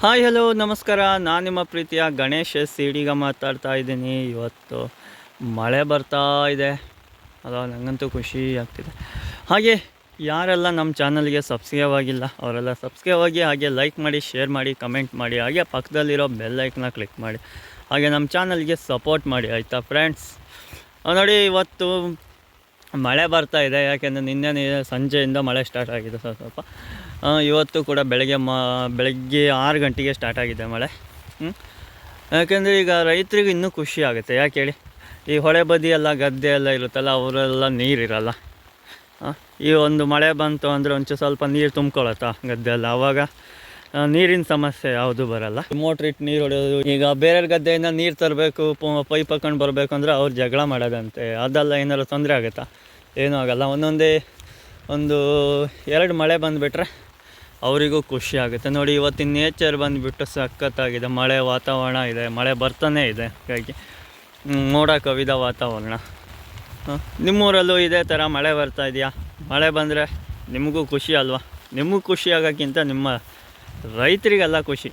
Hi hello ನಮಸ್ಕಾರ. ನಾನು ನಿಮ್ಮ ಪ್ರೀತಿಯ ಗಣೇಶ್ ಸಿಡಿಗ ಮಾತಾಡ್ತಾ ಇದ್ದೀನಿ. ಇವತ್ತು ಮಳೆ ಬರ್ತಾ ಇದೆ ಅಲ್ಲ, ನನಗಂತೂ ಖುಷಿ ಆಗ್ತಿದೆ. ಹಾಗೆ ಯಾರೆಲ್ಲ ನಮ್ಮ ಚಾನಲ್ಗೆ ಸಬ್ಸ್ಕ್ರೈಬ್ ಆಗಿಲ್ಲ ಅವರೆಲ್ಲ ಸಬ್ಸ್ಕ್ರೈಬ್ ಆಗಿ, ಹಾಗೆ ಲೈಕ್ ಮಾಡಿ, ಶೇರ್ ಮಾಡಿ, ಕಮೆಂಟ್ ಮಾಡಿ, ಹಾಗೆ ಪಕ್ಕದಲ್ಲಿರೋ ಬೆಲ್ ಐಕನ್ನ ಕ್ಲಿಕ್ ಮಾಡಿ, ಹಾಗೆ ನಮ್ಮ ಚಾನಲ್ಗೆ ಸಪೋರ್ಟ್ ಮಾಡಿ, ಆಯಿತಾ ಫ್ರೆಂಡ್ಸ್. ನೋಡಿ, ಇವತ್ತು ಮಳೆ ಬರ್ತಾ ಇದೆ. ಯಾಕೆಂದರೆ ನಿನ್ನೆ ಸಂಜೆಯಿಂದ ಮಳೆ ಸ್ಟಾರ್ಟ್ ಆಗಿದೆ ಸ್ವಲ್ಪ. ಇವತ್ತು ಕೂಡ ಬೆಳಗ್ಗೆ 6 ಗಂಟೆಗೆ ಸ್ಟಾರ್ಟ್ ಆಗಿದೆ ಮಳೆ. ಯಾಕೆಂದರೆ ಈಗ ರೈತರಿಗೆ ಇನ್ನೂ ಖುಷಿ ಆಗುತ್ತೆ. ಯಾಕೆ ಹೇಳಿ, ಈ ಹೊಳೆ ಬದಿ ಎಲ್ಲ ಗದ್ದೆ ಎಲ್ಲ ಇರುತ್ತಲ್ಲ, ಅವರೆಲ್ಲ ನೀರಿರಲ್ಲ. ಈ ಒಂದು ಮಳೆ ಬಂತು ಅಂದರೆ ಒಂಚೂರು ಸ್ವಲ್ಪ ನೀರು ತುಂಬ್ಕೊಳತ್ತಾ ಗದ್ದೆ ಎಲ್ಲ, ಆವಾಗ ನೀರಿನ ಸಮಸ್ಯೆ ಯಾವುದು ಬರಲ್ಲ. ಮೋಟ್ರ್ ಇಟ್ಟು ನೀರು ಹೊಡೆಯೋದು, ಈಗ ಬೇರೆ ಗದ್ದೆಯಿಂದ ನೀರು ತರಬೇಕು, ಪೈಪ್ ಹಾಕೊಂಡು ಬರಬೇಕು ಅಂದರೆ ಅವ್ರು ಜಗಳ ಮಾಡೋದಂತೆ. ಅದೆಲ್ಲ ಏನಾದ್ರು ತೊಂದರೆ ಆಗುತ್ತಾ? ಏನೂ ಆಗೋಲ್ಲ. ಒಂದು 2 ಮಳೆ ಬಂದುಬಿಟ್ರೆ ಅವರಿಗೂ ಖುಷಿ ಆಗುತ್ತೆ. ನೋಡಿ, ಇವತ್ತಿನ ನೇಚರ್ ಬಂದುಬಿಟ್ಟು ಸಖತ್ತಾಗಿದೆ. ಮಳೆ ವಾತಾವರಣ ಇದೆ, ಮಳೆ ಬರ್ತಾನೇ ಇದೆ. ಹಾಗಾಗಿ ಮೋಡ ಕವಿದ ವಾತಾವರಣ. ನಿಮ್ಮೂರಲ್ಲೂ ಇದೇ ಥರ ಮಳೆ ಬರ್ತಾ ಇದೆಯಾ? ಮಳೆ ಬಂದರೆ ನಿಮಗೂ ಖುಷಿ ಅಲ್ವಾ? ನಿಮಗೂ ಖುಷಿ ಆಗೋಕ್ಕಿಂತ ನಿಮ್ಮ ರೈತರಿಗೆಲ್ಲ ಖುಷಿ.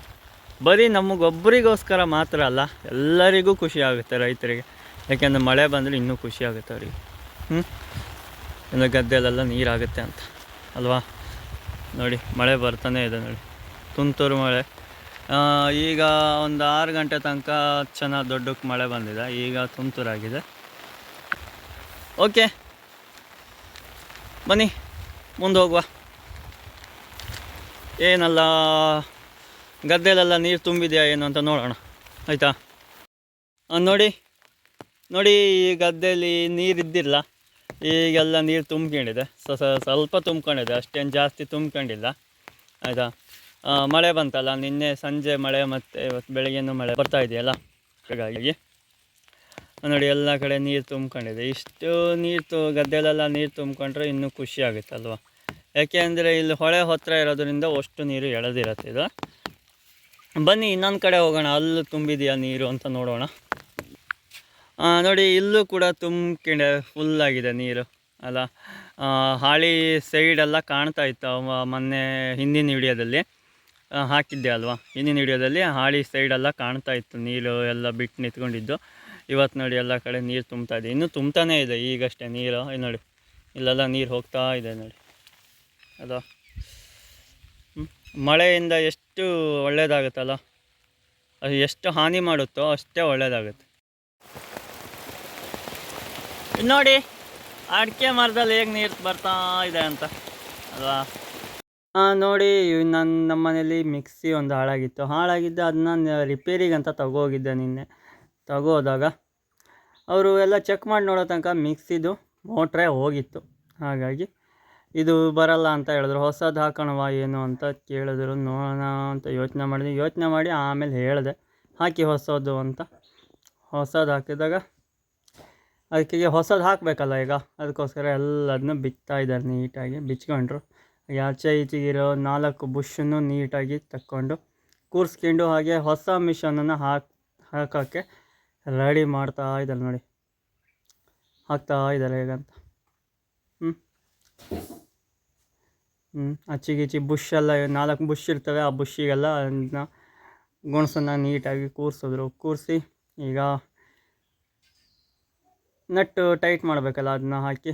ಬರೀ ನಮಗೊಬ್ಬರಿಗೋಸ್ಕರ ಮಾತ್ರ ಅಲ್ಲ, ಎಲ್ಲರಿಗೂ ಖುಷಿ ಆಗುತ್ತೆ ರೈತರಿಗೆ. ಯಾಕೆಂದರೆ ಮಳೆ ಬಂದರೆ ಇನ್ನೂ ಖುಷಿ ಆಗುತ್ತೆ ಅವರಿಗೆ. ಇನ್ನು ಗದ್ದೆಲೆಲ್ಲ ನೀರಾಗುತ್ತೆ ಅಂತ ಅಲ್ವಾ? ನೋಡಿ, ಮಳೆ ಬರ್ತಾನೆ ಇದೆ. ನೋಡಿ, ತುಂತುರು ಮಳೆ. ಈಗ ಒಂದು 6 ಗಂಟೆ ತನಕ ಚೆನ್ನಾಗಿ ದೊಡ್ಡಕ್ಕೆ ಮಳೆ ಬಂದಿದೆ. ಈಗ ತುಂತುರಾಗಿದೆ. ಓಕೆ, ಬನ್ನಿ ಮುಂದೆ ಹೋಗುವ. ಏನಲ್ಲ, ಗದ್ದೆಲೆಲ್ಲ ನೀರು ತುಂಬಿದೆಯಾ ಏನು ಅಂತ ನೋಡೋಣ, ಆಯಿತಾ? ನೋಡಿ, ಈ ಗದ್ದೆಯಲ್ಲಿ ನೀರಿದ್ದಿಲ್ಲ, ಈಗೆಲ್ಲ ನೀರು ತುಂಬ್ಕೊಂಡಿದೆ. ಸ್ವಲ್ಪ ತುಂಬ್ಕೊಂಡಿದೆ, ಅಷ್ಟೇನು ಜಾಸ್ತಿ ತುಂಬ್ಕೊಂಡಿಲ್ಲ, ಆಯಿತಾ? ಮಳೆ ಬಂತಲ್ಲ, ನಿನ್ನೆ ಸಂಜೆ ಮಳೆ ಮತ್ತು ಇವತ್ತು ಬೆಳಗ್ಗೆನೂ ಮಳೆ ಬರ್ತಾ ಇದೆಯಲ್ಲ, ಹಾಗಾಗಿ ನೋಡಿ ಎಲ್ಲ ಕಡೆ ನೀರು ತುಂಬ್ಕೊಂಡಿದೆ. ಇಷ್ಟು ನೀರು ಗದ್ದೆಲೆಲ್ಲ ನೀರು ತುಂಬ್ಕೊಂಡ್ರೆ ಇನ್ನೂ ಖುಷಿ ಆಗುತ್ತಲ್ವ? ಯಾಕೆ ಅಂದರೆ ಇಲ್ಲಿ ಹೊಳೆ ಹತ್ತಿರ ಇರೋದ್ರಿಂದ ಅಷ್ಟು ನೀರು ಎಳೆದಿರತ್ತೆ ಇದು. ಬನ್ನಿ ಇನ್ನೊಂದು ಕಡೆ ಹೋಗೋಣ, ಅಲ್ಲೂ ತುಂಬಿದೆಯಾ ನೀರು ಅಂತ ನೋಡೋಣ. ನೋಡಿ, ಇಲ್ಲೂ ಕೂಡ ತುಂಬ್ಕೊಂಡೆ, ಫುಲ್ಲಾಗಿದೆ ನೀರು ಅಲ್ಲ. ಹಾಳಿ ಸೈಡೆಲ್ಲ ಕಾಣ್ತಾ ಇತ್ತು ಮೊನ್ನೆ ಹಿಂದಿನ ವಿಡಿಯೋದಲ್ಲಿ ಹಾಕಿದ್ದೆ ಅಲ್ವಾ? ಹಿಂದಿನ ವಿಡಿಯೋದಲ್ಲಿ ಹಾಳಿ ಸೈಡೆಲ್ಲ ಕಾಣ್ತಾ ಇತ್ತು, ನೀರು ಎಲ್ಲ ಬಿಟ್ಟು ನಿಂತ್ಕೊಂಡಿದ್ದು. ಇವತ್ತು ನೋಡಿ ಎಲ್ಲ ಕಡೆ ನೀರು ತುಂಬ್ತಾ ಇದೆ, ಇನ್ನೂ ತುಂಬ್ತಾನೇ ಇದೆ. ಈಗಷ್ಟೇ ನೀರು ನೋಡಿ, ಇಲ್ಲೆಲ್ಲ ನೀರು ಹೋಗ್ತಾ ಇದೆ ನೋಡಿ, ಅದು ಮಳೆಯಿಂದ ಎಷ್ಟು ಒಳ್ಳೆಯದಾಗುತ್ತಲ್ಲ, ಅದು ಎಷ್ಟು ಹಾನಿ ಮಾಡುತ್ತೋ ಅಷ್ಟೇ ಒಳ್ಳೆಯದಾಗುತ್ತೆ. ನೋಡಿ, ಅಡಿಕೆ ಮರದಲ್ಲಿ ಹೇಗೆ ನೀರು ಬರ್ತಾ ಇದೆ ಅಂತ ಅಲ್ವಾ? ನೋಡಿ, ನಮ್ಮ ಮನೇಲಿ ಮಿಕ್ಸಿ ಒಂದು ಹಾಳಾಗಿದ್ದು ಅದನ್ನ ರಿಪೇರಿಗಂತ ತಗೋಗಿದ್ದೆ. ನಿನ್ನೆ ತಗೋದಾಗ ಅವರು ಎಲ್ಲ ಚೆಕ್ ಮಾಡಿ ನೋಡೋ ತನಕ ಮಿಕ್ಸಿದು ಮೋಟ್ರೇ ಹೋಗಿತ್ತು. ಹಾಗಾಗಿ ಇದು ಬರಲ್ಲ ಅಂತ ಹೇಳಿದ್ರು. ಹೊಸದು ಹಾಕೋಣವ ಏನು ಅಂತ ಕೇಳಿದ್ರು. ನೋಡೋಣ ಅಂತ ಯೋಚನೆ ಮಾಡಿ ಆಮೇಲೆ ಹೇಳಿದೆ, ಹಾಕಿ ಹೊಸದು ಅಂತ. ಹೊಸದು ಹಾಕಿದಾಗ ಅದಕ್ಕೆ ಹೊಸದು ಹಾಕಬೇಕಲ್ಲ ಈಗ, ಅದಕ್ಕೋಸ್ಕರ ಎಲ್ಲದನ್ನೂ ಬಿಚ್ತಾ ಇದ್ದಾರೆ. ನೀಟಾಗಿ ಬಿಚ್ಕೊಂಡ್ರು. ಆಚೆ ಈಚೆಗಿರೋ 4 ಬುಷನ್ನು ನೀಟಾಗಿ ತಕ್ಕೊಂಡು ಕೂರಿಸ್ಕೊಂಡು, ಹಾಗೆ ಹೊಸ ಮಿಷನನ್ನು ಹಾಕೋಕ್ಕೆ ರೆಡಿ ಮಾಡ್ತಾ ಇದ್ದಾರೆ. ನೋಡಿ, ಹಾಕ್ತಾ ಇದ್ದಾರೆ ಹೇಗಂತ. ಆಚೆಗೀಚೆ ಬುಷೆಲ್ಲ 4 ಬುಷ್ ಇರ್ತವೆ, ಆ ಬುಷಿಗೆಲ್ಲ ಅದನ್ನ ಗುಣಸನ್ನು ನೀಟಾಗಿ ಕೂರಿಸಿ ಈಗ ನಟ್ಟು ಟೈಟ್ ಮಾಡಬೇಕಲ್ಲ, ಅದನ್ನ ಹಾಕಿ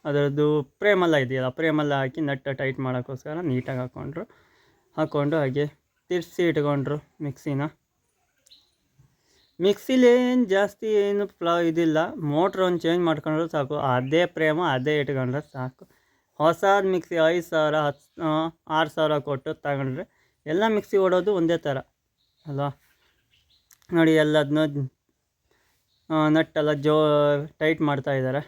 ಅದರದ್ದು ಫ್ರೇಮೆಲ್ಲ ಇದೆಯಲ್ಲ, ಫ್ರೇಮೆಲ್ಲ ಹಾಕಿ ನಟ್ಟು ಟೈಟ್ ಮಾಡೋಕ್ಕೋಸ್ಕರ ನೀಟಾಗಿ ಹಾಕ್ಕೊಂಡು ಹಾಗೆ ತಿರ್ಸಿ ಇಟ್ಕೊಂಡ್ರು ಮಿಕ್ಸಿಲಿ ಏನು ಜಾಸ್ತಿ ಏನು ಇದಿಲ್ಲ. ಮೋಟ್ರ್ ಒಂದು ಚೇಂಜ್ ಮಾಡ್ಕೊಂಡ್ರೆ ಸಾಕು, ಅದೇ ಅದೇ ಇಟ್ಕೊಂಡ್ರೆ ಸಾಕು. ಹೊಸದು ಮಿಕ್ಸಿ 5,000 6,000 ಕೊಟ್ಟು ತಗೊಂಡ್ರೆ ಎಲ್ಲ ಮಿಕ್ಸಿ ಓಡೋದು ಒಂದೇ ಥರ ಅಲ್ವಾ? ನೋಡಿ, ಎಲ್ಲದನ್ನೂ ನಟ್ಟೆಲ್ಲ ಟೈಟ್ ಮಾಡ್ತಾ ಇದ್ದಾರೆ.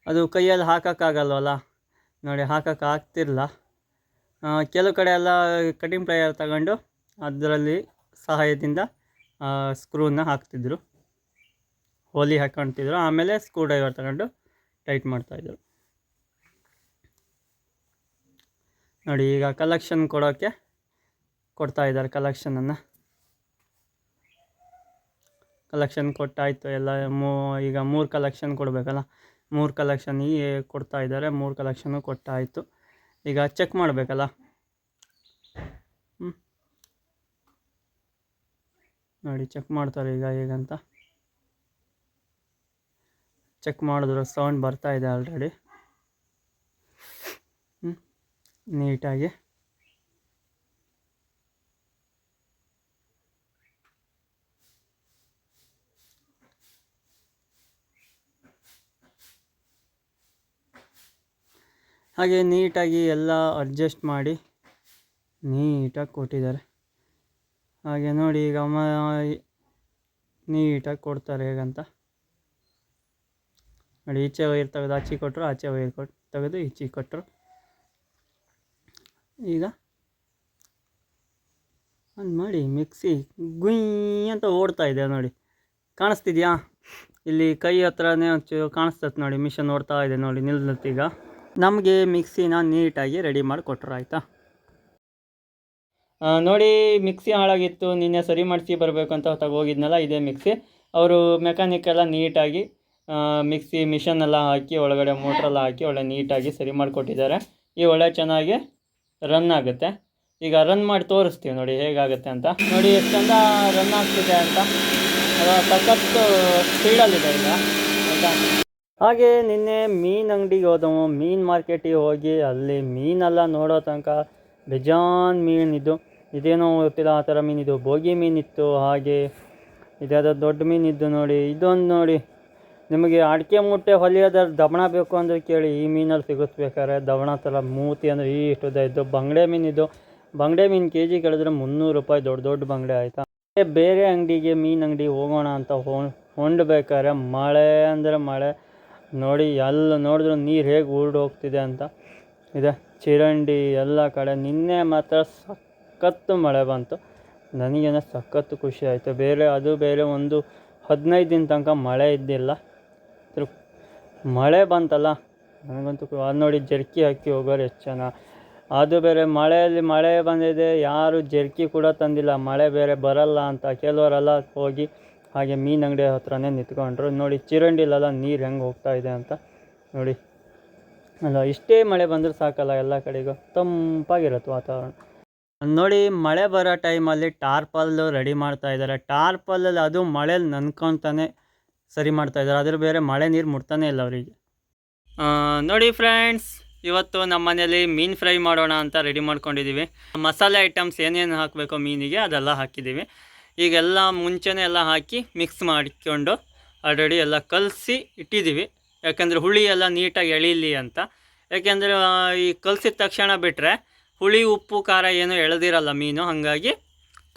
ಅದು ಕೈಯಲ್ಲಿ ಹಾಕೋಕ್ಕಾಗಲ್ವಲ್ಲ ನೋಡಿ, ಆಗ್ತಿರಲ್ಲ. ಕೆಲವು ಕಡೆ ಎಲ್ಲ ಕಟಿಂಗ್ ಪ್ಲೈಯರ್ ತಗೊಂಡು ಅದರಲ್ಲಿ ಸಹಾಯದಿಂದ ಸ್ಕ್ರೂನ ಹಾಕ್ತಿದ್ರು, ಹೋಲಿ ಹಾಕ್ಕೊಳ್ತಿದ್ರು. ಆಮೇಲೆ ಸ್ಕ್ರೂ ಡ್ರೈವರ್ ತಗೊಂಡು ಟೈಟ್ ಮಾಡ್ತಾಯಿದ್ರು. ನೋಡಿ, ಈಗ ಕಲೆಕ್ಷನ್ ಕೊಡ್ತಾ ಇದ್ದಾರೆ ಕಲೆಕ್ಷನನ್ನು. ಕಲೆಕ್ಷನ್ ಕೊಟ್ಟಾಯಿತು ಎಲ್ಲ. ಈಗ 3 ಕಲೆಕ್ಷನ್ ಕೊಡಬೇಕಲ್ಲ, 3 ಕಲೆಕ್ಷನಿಗೆ ಕೊಡ್ತಾ ಇದ್ದಾರೆ. 3 ಕಲೆಕ್ಷನು ಕೊಟ್ಟಾಯಿತು. ಈಗ ಚೆಕ್ ಮಾಡಬೇಕಲ್ಲ. ನೋಡಿ ಚೆಕ್ ಮಾಡ್ತಾರೆ ಈಗ ಹೇಗಂತ. ಚೆಕ್ ಮಾಡಿದ್ರು ಸೌಂಡ್ ಬರ್ತಾ ಇದೆ ಆಲ್ರೆಡಿ ನೀಟಾಗಿ. ಹಾಗೆ ನೀಟಾಗಿ ಎಲ್ಲ ಅಡ್ಜಸ್ಟ್ ಮಾಡಿ ನೀಟಾಗಿ ಕೊಟ್ಟಿದ್ದಾರೆ. ಹಾಗೆ ನೋಡಿ ಈಗ ನೀಟಾಗಿ ಕೊಡ್ತಾರೆ ಹೇಗಂತ ನೋಡಿ. ಈಚೆ ವೈರ್ ತೆಗೆದು ಆಚೆ ಕೊಟ್ಟರು, ಆಚೆ ವೈರ್ ತೆಗೆದು ಈಚೆ ಕೊಟ್ಟರು. ಈಗ ಒಂದು ಮಾಡಿ ಮಿಕ್ಸಿ ಗುಯ್ ಅಂತ ಓಡ್ತಾ ಇದೆ ನೋಡಿ, ಕಾಣಿಸ್ತಿದ್ಯಾ? ಇಲ್ಲಿ ಕೈ ಹತ್ರನೇ ಕಾಣಿಸ್ತದೆ ನೋಡಿ, ಮಿಷನ್ ಓಡ್ತಾ ಇದೆ ನೋಡಿ, ನಿಲ್ಲತ್ತೀಗ. ನಮಗೆ ಮಿಕ್ಸಿನ ನೀಟಾಗಿ ರೆಡಿ ಮಾಡಿ ಕೊಟ್ಟರು ಆಯಿತಾ. ನೋಡಿ ಮಿಕ್ಸಿ ಹಾಳಾಗಿತ್ತು, ನಿನ್ನೆ ಸರಿ ಮಾಡಿಸಿ ಬರಬೇಕು ಅಂತ ತಗೋಗಿದ್ನಲ್ಲ, ಇದೇ ಮಿಕ್ಸಿ. ಅವರು ಮೆಕ್ಯಾನಿಕ್ ಎಲ್ಲ ನೀಟಾಗಿ ಮಿಕ್ಸಿ ಮಿಷನ್ ಹಾಕಿ ಒಳಗಡೆ ಮೋಟ್ರೆಲ್ಲ ಹಾಕಿ ಒಳ್ಳೆ ನೀಟಾಗಿ ಸರಿ ಮಾಡಿಕೊಟ್ಟಿದ್ದಾರೆ. ಈ ಒಳ್ಳೆ ಚೆನ್ನಾಗಿ ರನ್ ಆಗುತ್ತೆ. ಈಗ ರನ್ ಮಾಡಿ ತೋರಿಸ್ತೀವಿ ನೋಡಿ ಹೇಗಾಗುತ್ತೆ ಅಂತ. ನೋಡಿ ಎಷ್ಟು ಚಂದ ರನ್ ಆಗ್ತಿದೆ ಅಂತ, ಅದು ಸಖತ್ತು ಸ್ಪೀಡಲ್ಲಿದೆ ಈಗ ಆಯಿತಾ. ಹಾಗೆ ನಿನ್ನೆ ಮೀನು ಅಂಗಡಿಗೆ ಹೋದವು, ಮೀನು ಮಾರ್ಕೆಟಿಗೆ ಹೋಗಿ ಅಲ್ಲಿ ಮೀನೆಲ್ಲ ನೋಡೋ ತನಕ ಬೇಜಾನ್ ಮೀನಿದ್ದು. ಇದೇನೋ ಗೊತ್ತಿಲ್ಲ ಆ ಥರ ಮೀನಿದ್ದು, ಬೋಗಿ ಮೀನಿತ್ತು. ಹಾಗೆ ಇದ್ಯಾವುದೋ ದೊಡ್ಡ ಮೀನಿದ್ದು ನೋಡಿ. ಇದೊಂದು ನೋಡಿ, ನಿಮಗೆ ಅಡಿಕೆ ಮುಟ್ಟೆ ಹೊಲಿಯೋದ್ರ ದವಣ ಬೇಕು ಅಂದರೆ ಕೇಳಿ, ಈ ಮೀನಲ್ಲಿ ಸಿಗಿಸ್ಬೇಕಾರೆ ದವಣ ಥರ ಮೂತಿ ಅಂದರೆ ಇಷ್ಟು ಇದ್ದು. ಬಂಗಡೆ ಮೀನಿದ್ದು, ಬಂಗಡೆ ಮೀನು KG ಕೇಳಿದ್ರೆ 300 ರೂಪಾಯಿ, ದೊಡ್ಡ ದೊಡ್ಡ ಬಂಗಡೆ ಆಯಿತಾ. ಬೇರೆ ಅಂಗಡಿಗೆ ಮೀನು ಅಂಗಡಿಗೆ ಹೋಗೋಣ ಅಂತ ಹೊಂಡ್ಬೇಕಾದ್ರೆ ಮಳೆ ಅಂದರೆ ಮಳೆ ನೋಡಿ, ಎಲ್ಲ ನೋಡಿದ್ರು ನೀರು ಹೇಗೆ ಹೋಗ್ತಿದೆ ಅಂತ ಇದೆ. ಚಿರಂಡಿ ಎಲ್ಲ ಕಡೆ. ನಿನ್ನೆ ಮಾತ್ರ ಸಖತ್ತು ಮಳೆ ಬಂತು, ನನಗೇನೋ ಸಖತ್ತು ಖುಷಿ ಆಯಿತು. ಬೇರೆ ಒಂದು 15 ದಿನ ತನಕ ಮಳೆ ಇದ್ದಿಲ್ಲ, ಮಳೆ ಬಂತಲ್ಲ ನನಗಂತೂ ಅದು ನೋಡಿ ಜರ್ಕಿ ಹಾಕಿ ಹೋಗೋರು ಎಷ್ಟು ಜನ. ಅದು ಬೇರೆ ಮಳೆಯಲ್ಲಿ ಮಳೆ ಬಂದಿದೆ, ಯಾರು ಜರ್ಕಿ ಕೂಡ ತಂದಿಲ್ಲ, ಮಳೆ ಬೇರೆ ಬರಲ್ಲ ಅಂತ. ಕೆಲವರೆಲ್ಲ ಹೋಗಿ ಹಾಗೆ ಮೀನು ಅಂಗಡಿ ಹತ್ರನೇ ನಿಂತ್ಕೊಂಡ್ರು. ನೋಡಿ ಚಿರಂಡಿಲೆಲ್ಲ ನೀರು ಹೆಂಗೆ ಹೋಗ್ತಾ ಇದೆ ಅಂತ ನೋಡಿ. ಅಲ್ಲ ಇಷ್ಟೇ ಮಳೆ ಬಂದರೆ ಸಾಕಲ್ಲ, ಎಲ್ಲ ಕಡೆಗೂ ತಂಪಾಗಿರುತ್ತೆ ವಾತಾವರಣ. ನೋಡಿ ಮಳೆ ಬರೋ ಟೈಮಲ್ಲಿ ಟಾರ್ಪಲ್ಲು ರೆಡಿ ಮಾಡ್ತಾ ಇದ್ದಾರೆ. ಟಾರ್ಪಲ್ಲಲ್ಲಿ ಅದು ಮಳೇಲಿ ನೆನ್ಕೊತಾನೆ ಸರಿ ಮಾಡ್ತಾಯಿದ್ದಾರೆ, ಅದ್ರ ಬೇರೆ ಮಳೆ ನೀರು ಮುಟ್ತಾನೆ ಇಲ್ಲ ಅವರಿಗೆ. ನೋಡಿ ಫ್ರೆಂಡ್ಸ್, ಇವತ್ತು ನಮ್ಮ ಮನೇಲಿ ಮೀನು ಫ್ರೈ ಮಾಡೋಣ ಅಂತ ರೆಡಿ ಮಾಡ್ಕೊಂಡಿದ್ದೀವಿ. ಮಸಾಲೆ ಐಟಮ್ಸ್ ಏನೇನು ಹಾಕಬೇಕೋ ಮೀನಿಗೆ ಅದೆಲ್ಲ ಹಾಕಿದ್ದೀವಿ. ಈಗೆಲ್ಲ ಮುಂಚೆನೇ ಎಲ್ಲ ಹಾಕಿ ಮಿಕ್ಸ್ ಮಾಡಿಕೊಂಡು ಆಲ್ರೆಡಿ ಎಲ್ಲ ಕಲಸಿ ಇಟ್ಟಿದ್ದೀವಿ. ಯಾಕೆಂದರೆ ಹುಳಿ ಎಲ್ಲ ನೀಟಾಗಿ ಎಳೀಲಿ ಅಂತ. ಯಾಕೆಂದರೆ ಈ ಕಲಸಿದ ತಕ್ಷಣ ಬಿಟ್ಟರೆ ಹುಳಿ ಉಪ್ಪು ಖಾರ ಏನೂ ಎಳೆದಿರಲ್ಲ ಮೀನು, ಹಾಗಾಗಿ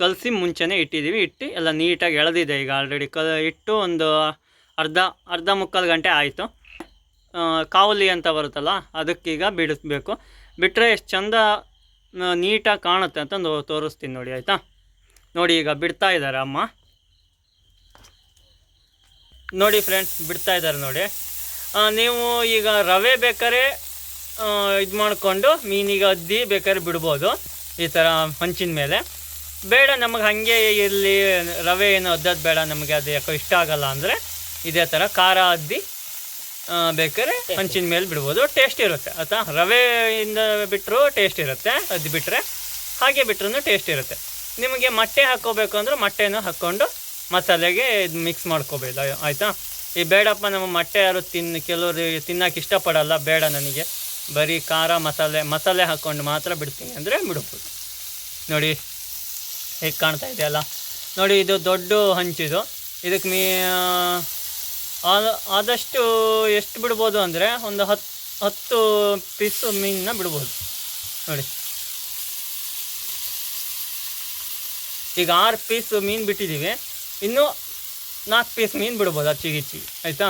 ಕಲಸಿ ಮುಂಚೆನೇ ಇಟ್ಟಿದ್ದೀವಿ. ಇಟ್ಟು ಎಲ್ಲ ನೀಟಾಗಿ ಎಳೆದಿದೆ ಈಗ ಆಲ್ರೆಡಿ. ಇಟ್ಟು ಒಂದು ಅರ್ಧ ಮುಕ್ಕಾಲು ಗಂಟೆ ಆಯಿತು. ಕಾವಲಿ ಅಂತ ಬರುತ್ತಲ್ಲ ಅದಕ್ಕೀಗ ಬಿಡಿಸ್ಬೇಕು. ಬಿಟ್ಟರೆ ಎಷ್ಟು ಚಂದ ನೀಟಾಗಿ ಕಾಣುತ್ತೆ ಅಂತ ತೋರಿಸ್ತೀನಿ ನೋಡಿ ಆಯಿತಾ. ನೋಡಿ ಈಗ ಬಿಡ್ತಾ ಇದ್ದಾರೆ ಅಮ್ಮ. ನೋಡಿ ಫ್ರೆಂಡ್ಸ್ ಬಿಡ್ತಾ ಇದ್ದಾರೆ ನೋಡಿ. ನೀವು ಈಗ ರವೆ ಬೇಕಾದ್ರೆ ಇದು ಮಾಡಿಕೊಂಡು ಮೀನಿಗೆ ಅದ್ದಿ ಬೇಕಾದ್ರೆ ಬಿಡ್ಬೋದು ಈ ಥರ ಹಂಚಿನ ಮೇಲೆ. ಬೇಡ ನಮಗೆ ಹಾಗೆ ಇಲ್ಲಿ ರವೆ ಏನು ಅದ್ದದ್ದು ಬೇಡ, ನಮಗೆ ಅದು ಯಾಕೋ ಇಷ್ಟ ಆಗಲ್ಲ ಅಂದರೆ ಇದೇ ಥರ ಖಾರ ಅದ್ದಿ ಬೇಕಾದ್ರೆ ಹಂಚಿನ ಮೇಲೆ ಬಿಡ್ಬೋದು, ಟೇಸ್ಟ್ ಇರುತ್ತೆ ಆಯಿತಾ. ರವೆಯಿಂದ ಬಿಟ್ಟರು ಟೇಸ್ಟ್ ಇರುತ್ತೆ, ಅದು ಬಿಟ್ಟರೆ ಹಾಗೆ ಬಿಟ್ರೂ ಟೇಸ್ಟ್ ಇರುತ್ತೆ. ನಿಮಗೆ ಮೊಟ್ಟೆ ಹಾಕ್ಕೋಬೇಕು ಅಂದ್ರೆ ಮೊಟ್ಟೆನೂ ಹಾಕ್ಕೊಂಡು ಮಸಾಲೆಗೆ ಇದು ಮಿಕ್ಸ್ ಮಾಡ್ಕೋಬೋದು ಆಯಿತಾ. ಈ ಬೇಡಪ್ಪ ನಮ್ಮ ಮೊಟ್ಟೆ ಯಾರು ಕೆಲವರು ತಿನ್ನೋಕೆ ಇಷ್ಟಪಡಲ್ಲ, ಬೇಡ ನನಗೆ ಬರೀ ಖಾರ ಮಸಾಲೆ ಹಾಕ್ಕೊಂಡು ಮಾತ್ರ ಬಿಡ್ತೀನಿ ಅಂದರೆ ಬಿಡ್ಬೋದು. ನೋಡಿ ಹೇಗೆ ಕಾಣ್ತಾ ಇದೆಯಲ್ಲ ನೋಡಿ, ಇದು ದೊಡ್ಡ ಹಂಚಿದು. ಇದಕ್ಕೆ ಆದಷ್ಟು ಎಷ್ಟು ಬಿಡ್ಬೋದು ಅಂದರೆ ಒಂದು 10 ಪೀಸು ಮೀನನ್ನ ಬಿಡ್ಬೋದು ನೋಡಿ. ಈಗ 6 ಪೀಸ್ ಮೀನು ಬಿಟ್ಟಿದ್ದೀವಿ, ಇನ್ನೂ 4 ಪೀಸ್ ಮೀನು ಬಿಡ್ಬೋದು ಅಚ್ಚಿಗಿಚ್ಚಿ ಆಯಿತಾ.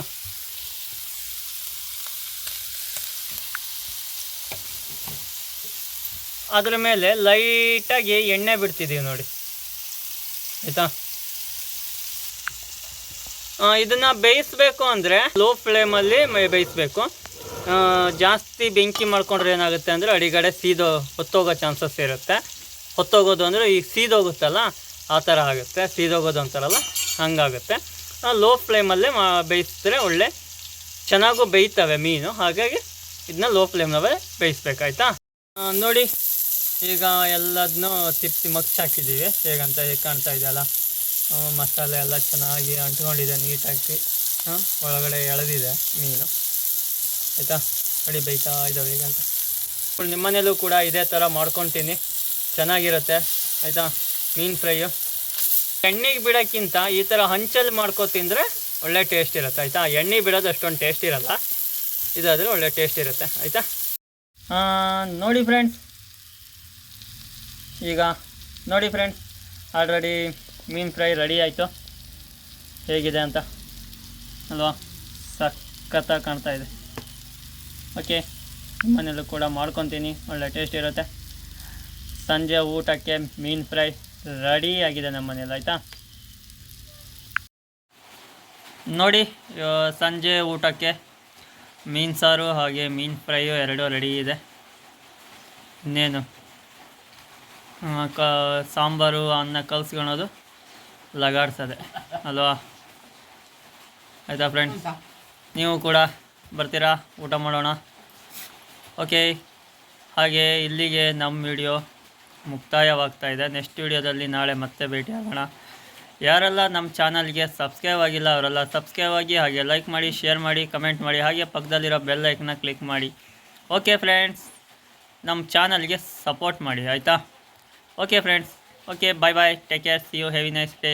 ಅದರ ಮೇಲೆ ಲೈಟಾಗಿ ಎಣ್ಣೆ ಬಿಡ್ತಿದ್ದೀವಿ ನೋಡಿ ಆಯಿತಾ. ಇದನ್ನು ಬೇಯಿಸಬೇಕು ಅಂದರೆ ಲೋ ಫ್ಲೇಮಲ್ಲಿ ಬೇಯಿಸಬೇಕು. ಜಾಸ್ತಿ ಬೆಂಕಿ ಮಾಡ್ಕೊಂಡ್ರೆ ಏನಾಗುತ್ತೆ ಅಂದರೆ ಅಡಿಗಡೆ ಹೊತ್ತೋಗೋ ಚಾನ್ಸಸ್ ಇರುತ್ತೆ. ಹೊತ್ತೋಗೋದು ಅಂದರೆ ಈಗ ಸೀದೋಗುತ್ತಲ್ಲ ಆ ಥರ ಆಗುತ್ತೆ. ಸೀದೋಗೋದು ಅಂತಾರಲ್ಲ ಹಂಗಾಗುತ್ತೆ. ಲೋ ಫ್ಲೇಮಲ್ಲೇ ಬೇಯಿಸಿದ್ರೆ ಒಳ್ಳೆ ಚೆನ್ನಾಗೂ ಬೇಯ್ತವೆ ಮೀನು. ಹಾಗಾಗಿ ಇದನ್ನ ಲೋ ಫ್ಲೇಮ್ನಲ್ಲೇ ಬೇಯಿಸ್ಬೇಕಾಯ್ತಾ. ನೋಡಿ ಈಗ ಎಲ್ಲದನ್ನೂ ತಿಪ್ಪಿ ಮಗ್ಚ್ ಹಾಕಿದ್ದೀವಿ. ಹೇಗೆ ಕಾಣ್ತಾ ಇದೆಯಲ್ಲ, ಮಸಾಲೆ ಎಲ್ಲ ಚೆನ್ನಾಗಿ ಅಂಟ್ಕೊಂಡಿದೆ ನೀಟಾಗಿ. ಒಳಗಡೆ ಎಳೆದಿದೆ ಮೀನು ಆಯಿತಾ. ನೋಡಿ ಬೇಯ್ತಾ ಇದ್ದಾವೆ ಈಗಂತ. ನಿಮ್ಮ ಮನೇಲೂ ಕೂಡ ಇದೇ ಥರ ಮಾಡ್ಕೊತೀನಿ, ಚೆನ್ನಾಗಿರುತ್ತೆ ಆಯಿತಾ. ಮೀನು ಫ್ರೈಯು ಎಣ್ಣೆಗೆ ಬಿಡೋಕ್ಕಿಂತ ಈ ಥರ ಹಂಚಲ್ಲಿ ಮಾಡ್ಕೊ ತಿಂದರೆ ಒಳ್ಳೆ ಟೇಸ್ಟ್ ಇರುತ್ತೆ ಆಯಿತಾ. ಎಣ್ಣೆ ಬಿಡೋದು ಅಷ್ಟೊಂದು ಟೇಸ್ಟ್ ಇರಲ್ಲ, ಇದಾದರೆ ಒಳ್ಳೆ ಟೇಸ್ಟ್ ಇರುತ್ತೆ ಆಯಿತಾ. ನೋಡಿ ಫ್ರೆಂಡ್ಸ್, ಈಗ ನೋಡಿ ಫ್ರೆಂಡ್ಸ್, ಆಲ್ರೆಡಿ ಮೀನು ಫ್ರೈ ರೆಡಿ ಆಯಿತು. ಹೇಗಿದೆ ಅಂತ ಅಲ್ವಾ, ಸಖತ್ತಾಗಿ ಕಾಣ್ತಾ ಇದೆ. ಓಕೆ, ಮನೆಯಲ್ಲೂ ಕೂಡ ಮಾಡ್ಕೊತೀನಿ, ಒಳ್ಳೆ ಟೇಸ್ಟ್ ಇರುತ್ತೆ. ಸಂಜೆ ಊಟಕ್ಕೆ ಮೀನು ಫ್ರೈ ರೆಡಿ ಆಗಿದೆ ನಮ್ಮ ಮನೇಲಿ ಆಯಿತಾ. ನೋಡಿ ಸಂಜೆ ಊಟಕ್ಕೆ ಮೀನು ಸಾರು ಹಾಗೆ ಮೀನು ಫ್ರೈಯು ಎರಡೂ ರೆಡಿ ಇದೆ. ಇನ್ನೇನು ಸಾಂಬಾರು ಅನ್ನ ಕಲ್ಸ್ಕೊಳೋದು, ಲಗಾಡ್ಸೋದೆ ಅಲ್ವಾ ಆಯಿತಾ ಫ್ರೆಂಡ್ಸ್. ನೀವು ಕೂಡ ಬರ್ತೀರಾ, ಊಟ ಮಾಡೋಣ. ಓಕೆ, ಹಾಗೆ ಇಲ್ಲಿಗೆ ನಮ್ಮ ವಿಡಿಯೋ ಮುಕ್ತಾಯವಾಗ್ತಾಯಿದೆ. ನೆಕ್ಸ್ಟ್ ವಿಡಿಯೋದಲ್ಲಿ ನಾಳೆ ಮತ್ತೆ ಭೇಟಿ ಆಗೋಣ. ಯಾರೆಲ್ಲ ನಮ್ಮ ಚಾನಲ್ಗೆ ಸಬ್ಸ್ಕ್ರೈಬ್ ಆಗಿಲ್ಲ ಅವರೆಲ್ಲ ಸಬ್ಸ್ಕ್ರೈಬ್ ಆಗಿ, ಹಾಗೆ ಲೈಕ್ ಮಾಡಿ, ಶೇರ್ ಮಾಡಿ, ಕಮೆಂಟ್ ಮಾಡಿ, ಹಾಗೆ ಪಕ್ಕದಲ್ಲಿರೋ ಬೆಲ್ ಐಕನ್ನ ಕ್ಲಿಕ್ ಮಾಡಿ. ಓಕೆ ಫ್ರೆಂಡ್ಸ್, ನಮ್ಮ ಚಾನಲ್ಗೆ ಸಪೋರ್ಟ್ ಮಾಡಿ ಆಯಿತಾ. Okay friends, okay, bye bye, take care, see you, have a nice day.